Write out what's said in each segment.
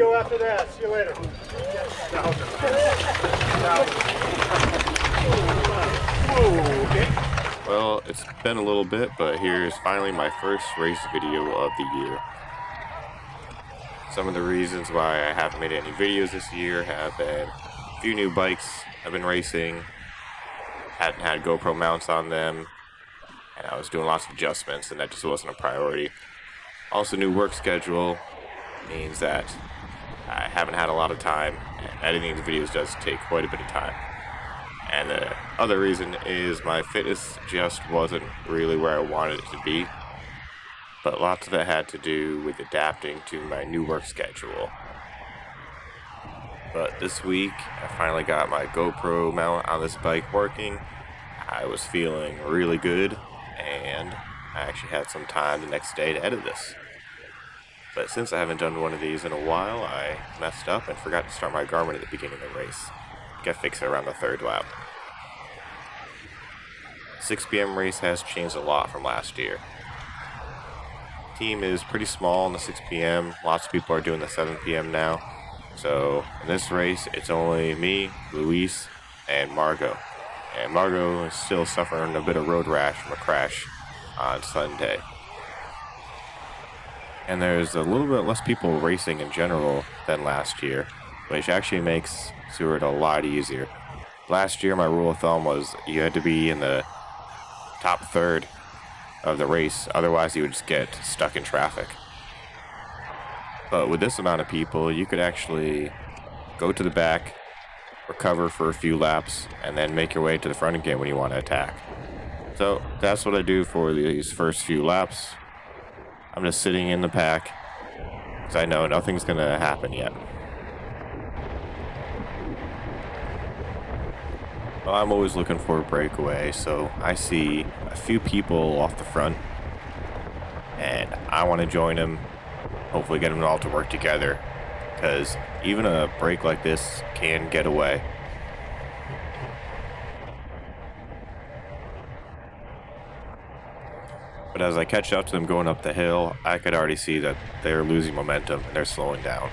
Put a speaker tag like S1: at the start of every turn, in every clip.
S1: go after that. See you later.
S2: Well, it's been a little bit, but here's finally my first race video of the year. Some of the reasons why I haven't made any videos this year have been a few new bikes I've been racing, hadn't had GoPro mounts on them, and I was doing lots of adjustments, and that just wasn't a priority. Also, new work schedule means that I haven't had a lot of time, and editing the videos does take quite a bit of time. And the other reason is my fitness just wasn't really where I wanted it to be, but lots of it had to do with adapting to my new work schedule. But this week, I finally got my GoPro mount on this bike working. I was feeling really good, and I actually had some time the next day to edit this. But since I haven't done one of these in a while, I messed up and forgot to start my Garmin at the beginning of the race. Got to fix it around the third lap. 6 p.m. race has changed a lot from last year. Team is pretty small in the 6 p.m. Lots of people are doing the 7 p.m. now. So in this race, it's only me, Luis, and Margot. And Margot is still suffering a bit of road rash from a crash on Sunday. And there's a little bit less people racing in general than last year, which actually makes Seward a lot easier. Last year, my rule of thumb was you had to be in the top third of the race, otherwise you would just get stuck in traffic. But with this amount of people, you could actually go to the back, recover for a few laps, and then make your way to the front again when you want to attack. So that's what I do for these first few laps. I'm just sitting in the pack, because I know nothing's going to happen yet. Well, I'm always looking for a breakaway, so I see a few people off the front, and I want to join them, hopefully get them all to work together, because even a break like this can get away. But as I catch up to them going up the hill, I could already see that they're losing momentum and they're slowing down.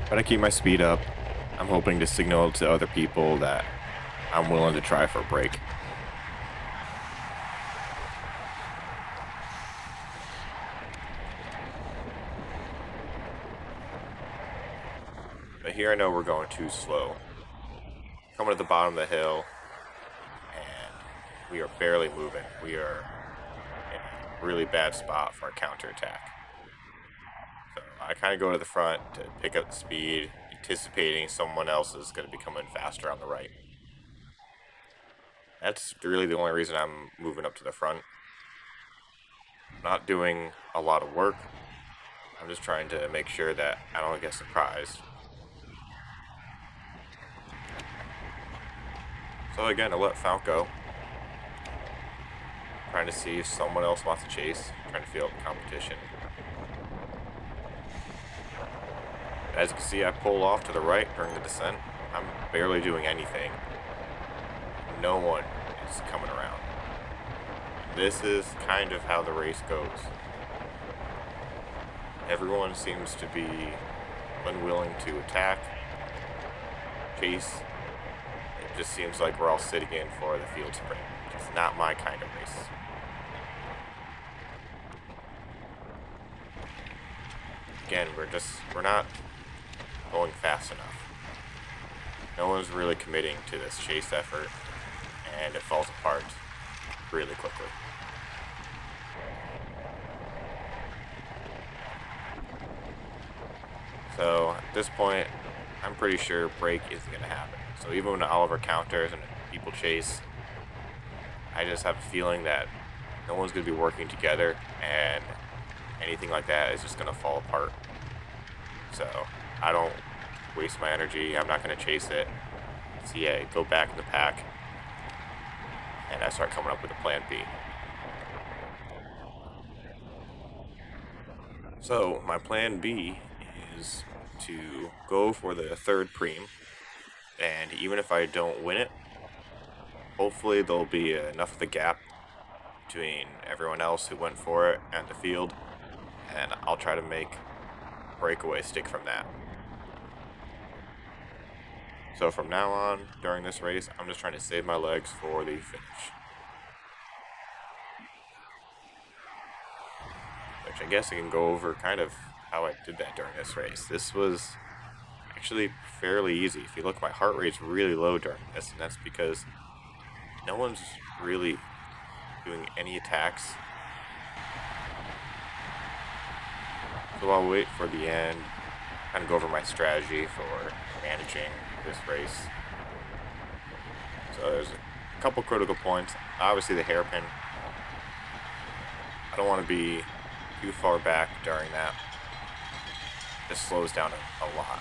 S2: But I keep my speed up. I'm hoping to signal to other people that I'm willing to try for a break. But here I know we're going too slow. Coming to the bottom of the hill, and we are barely moving. We are in a really bad spot for a counterattack. So I kind of go to the front to pick up the speed, anticipating someone else is going to be coming faster on the right. That's really the only reason I'm moving up to the front. I'm not doing a lot of work. I'm just trying to make sure that I don't get surprised. So again, I let Fount go. Trying to see if someone else wants to chase. Trying to feel out the competition. As you can see, I pull off to the right during the descent. I'm barely doing anything. No one is coming around. This is kind of how the race goes. Everyone seems to be unwilling to attack, chase. It just seems like we're all sitting in for the field sprint. It's not my kind of race. Again, we're not going fast enough. No one's really committing to this chase effort, and it falls apart really quickly. So at this point, I'm pretty sure break isn't going to happen. So even when Oliver counters and people chase, I just have a feeling that no one's going to be working together, and anything like that is just going to fall apart. So I don't waste my energy. I'm not going to chase it. So yeah, go back in the pack, and I start coming up with a plan B. So my plan B is to go for the third preem, and even if I don't win it, hopefully there'll be enough of the gap between everyone else who went for it and the field, and I'll try to make breakaway stick from that. So from now on, during this race, I'm just trying to save my legs for the finish. Which I guess I can go over kind of how I did that during this race. This was actually fairly easy. If you look, my heart rate's really low during this, and that's because no one's really doing any attacks. So I'll wait for the end, kind of go over my strategy for managing this race. So there's a couple critical points. Obviously the hairpin. I don't want to be too far back during that. This slows down a lot.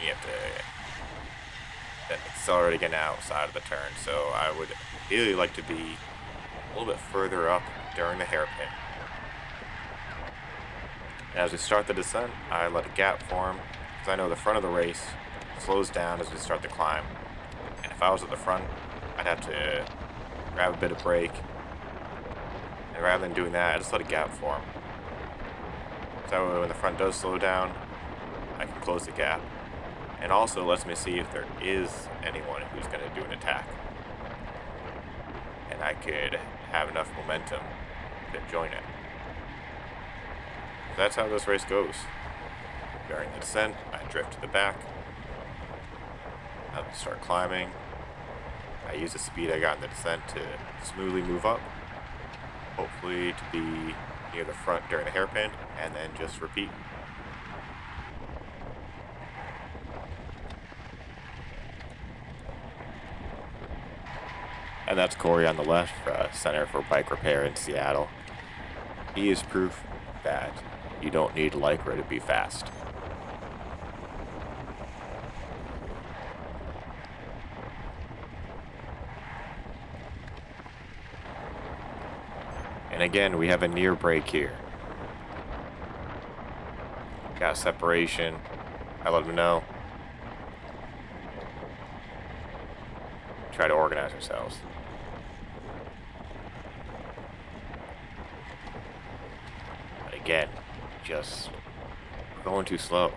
S2: You have to accelerate again outside of the turn, so I would really like to be a little bit further up during the hairpin. As we start the descent, I let a gap form, because I know the front of the race slows down as we start the climb. And if I was at the front, I'd have to grab a bit of brake. And rather than doing that, I just let a gap form. So when the front does slow down, I can close the gap. And also lets me see if there is anyone who's going to do an attack. And I could have enough momentum to join it. So that's how this race goes. During the descent, I drift to the back. I start climbing. I use the speed I got in the descent to smoothly move up. Hopefully to be near the front during the hairpin, and then just repeat. And that's Corey on the left, Center for Bike Repair in Seattle. He is proof that you don't need Lycra to be fast. And again, we have a near break here. Got separation. I let him know. Try to organize ourselves. But again, just going too slow.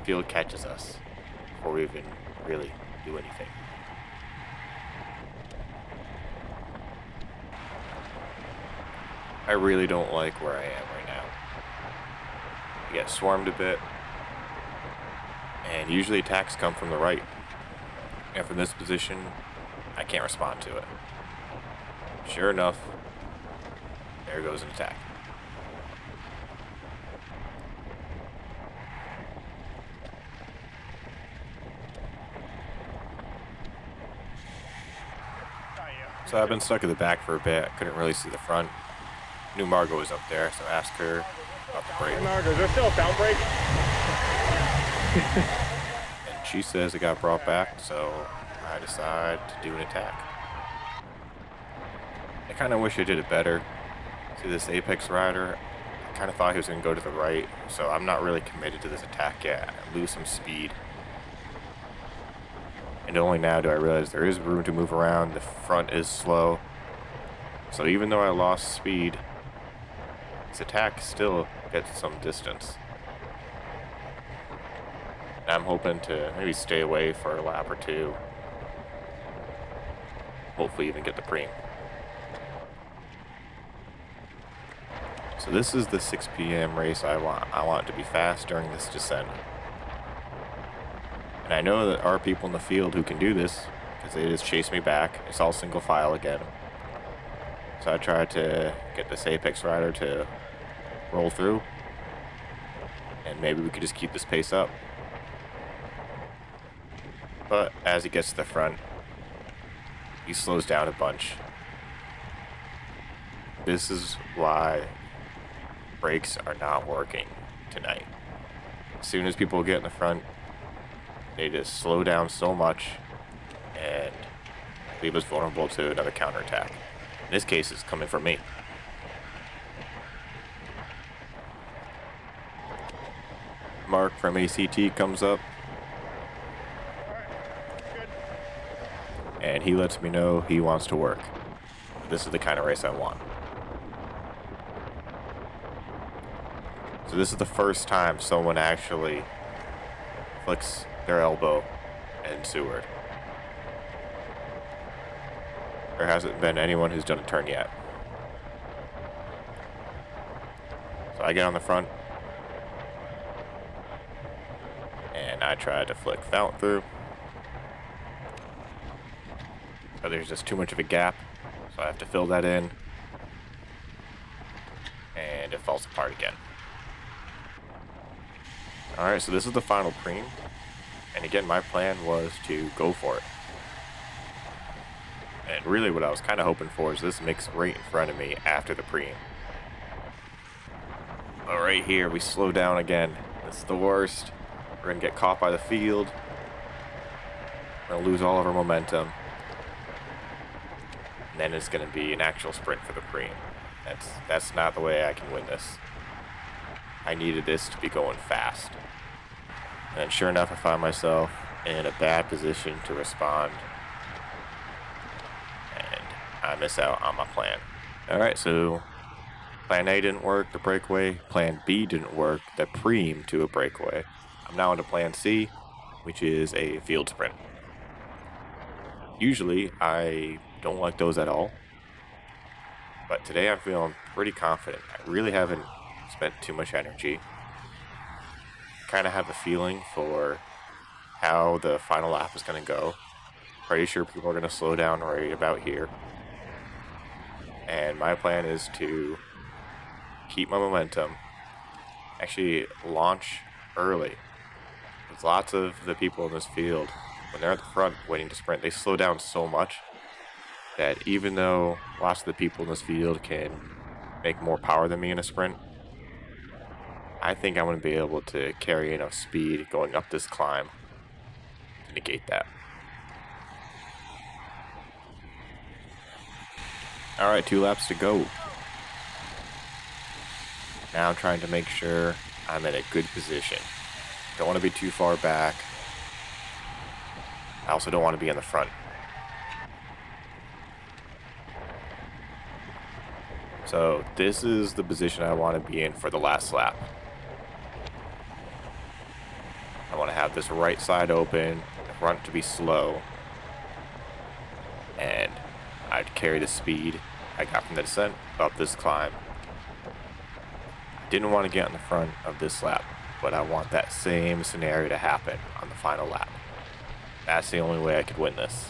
S2: Field catches us before we even really do anything. I really don't like where I am right now. I get swarmed a bit, and usually attacks come from the right. And from this position, I can't respond to it. Sure enough, there goes an attack. So I've been stuck in the back for a bit. I couldn't really see the front. Knew Margot was up there, so I asked her about the brake.
S1: Hey Margot, is there still a sound brake?
S2: And she says it got brought back, so I decide to do an attack. I kind of wish I did it better. See this Apex rider, I kind of thought he was going to go to the right, so I'm not really committed to this attack yet. I lose some speed. And only now do I realize there is room to move around, the front is slow. So even though I lost speed, this attack still gets some distance. And I'm hoping to maybe stay away for a lap or two. Hopefully even get the preem. So this is the 6 p.m. race I want. I want it to be fast during this descent. And I know that there are people in the field who can do this, because they just chase me back. It's all single file again. So I tried to get this Apex rider to roll through, and maybe we could just keep this pace up. But as he gets to the front, he slows down a bunch. This is why brakes are not working tonight. As soon as people get in the front, they just slow down so much and leave us vulnerable to another counterattack. In this case, it's coming from me. Mark from ACT comes up, and he lets me know he wants to work. This is the kind of race I want. So this is the first time someone actually flicks their elbow in Seward. There hasn't been anyone who's done a turn yet. So I get on the front. And I try to flick Fountain through. But there's just too much of a gap. So I have to fill that in. And it falls apart again. Alright, so this is the final preem. And again, my plan was to go for it. And really what I was kind of hoping for is this mix right in front of me after the preem. But right here, we slow down again. This is the worst. We're going to get caught by the field. We're going to lose all of our momentum. And then it's going to be an actual sprint for the preem. That's not the way I can win this. I needed this to be going fast. And sure enough, I find myself in a bad position to respond. And I miss out on my plan. Alright, so plan A didn't work, the breakaway. Plan B didn't work, the preem to a breakaway. I'm now into plan C, which is a field sprint. Usually, I don't like those at all. But today I'm feeling pretty confident. I really haven't spent too much energy. Kind of have a feeling for how the final lap is going to go. Pretty sure people are going to slow down right about here. And my plan is to keep my momentum. Actually launch early. Because lots of the people in this field, when they're at the front waiting to sprint, they slow down so much that even though lots of the people in this field can make more power than me in a sprint, I think I'm going to be able to carry enough speed going up this climb to negate that. Alright, 2 laps to go. Now I'm trying to make sure I'm in a good position. Don't want to be too far back. I also don't want to be in the front. So this is the position I want to be in for the last lap. I want to have this right side open, the front to be slow, and I'd carry the speed I got from the descent up this climb. I didn't want to get in the front of this lap, but I want that same scenario to happen on the final lap. That's the only way I could win this.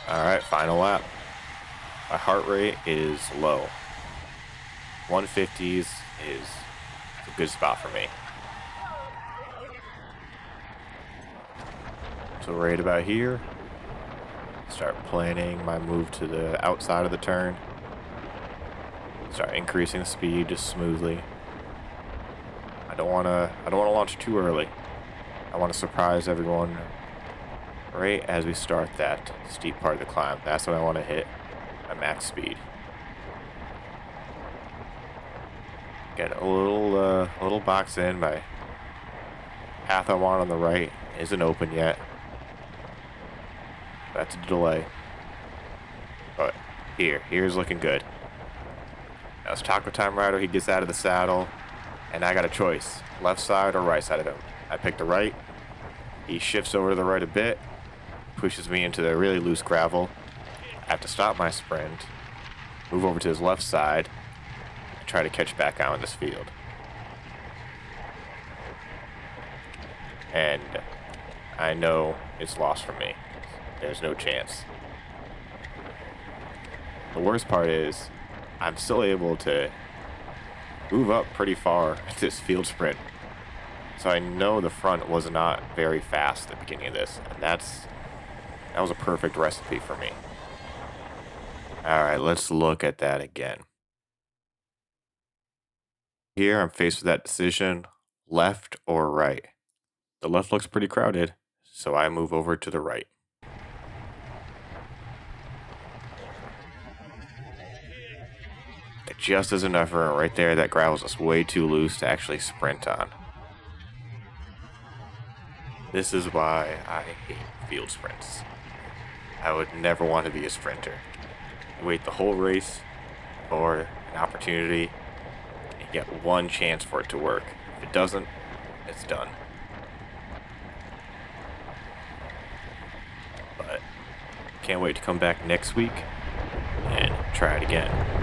S2: Alright, final lap. My heart rate is low. 150s is a good spot for me. So right about here, start planning my move to the outside of the turn. Start increasing the speed just smoothly. I don't want to launch too early. I want to surprise everyone right as we start that steep part of the climb. That's when I want to hit my max speed. Get a little box in. My path I want on the right isn't open yet. That's a delay. But here's looking good. Now it's Taco Time Rider. He gets out of the saddle, and I got a choice: left side or right side of him. I picked the right. He shifts over to the right a bit, pushes me into the really loose gravel. I have to stop my sprint, move over to his left side, and try to catch back out in this field. And I know it's lost for me. There's no chance. The worst part is, I'm still able to move up pretty far at this field sprint. So I know the front was not very fast at the beginning of this, and that was a perfect recipe for me. Alright, let's look at that again. Here I'm faced with that decision, left or right. The left looks pretty crowded, so I move over to the right. It just isn't enough room right there. That gravel's just way too loose to actually sprint on. This is why I hate field sprints. I would never want to be a sprinter. You wait the whole race or an opportunity, you get one chance for it to work. If it doesn't, it's done. But can't wait to come back next week and try it again.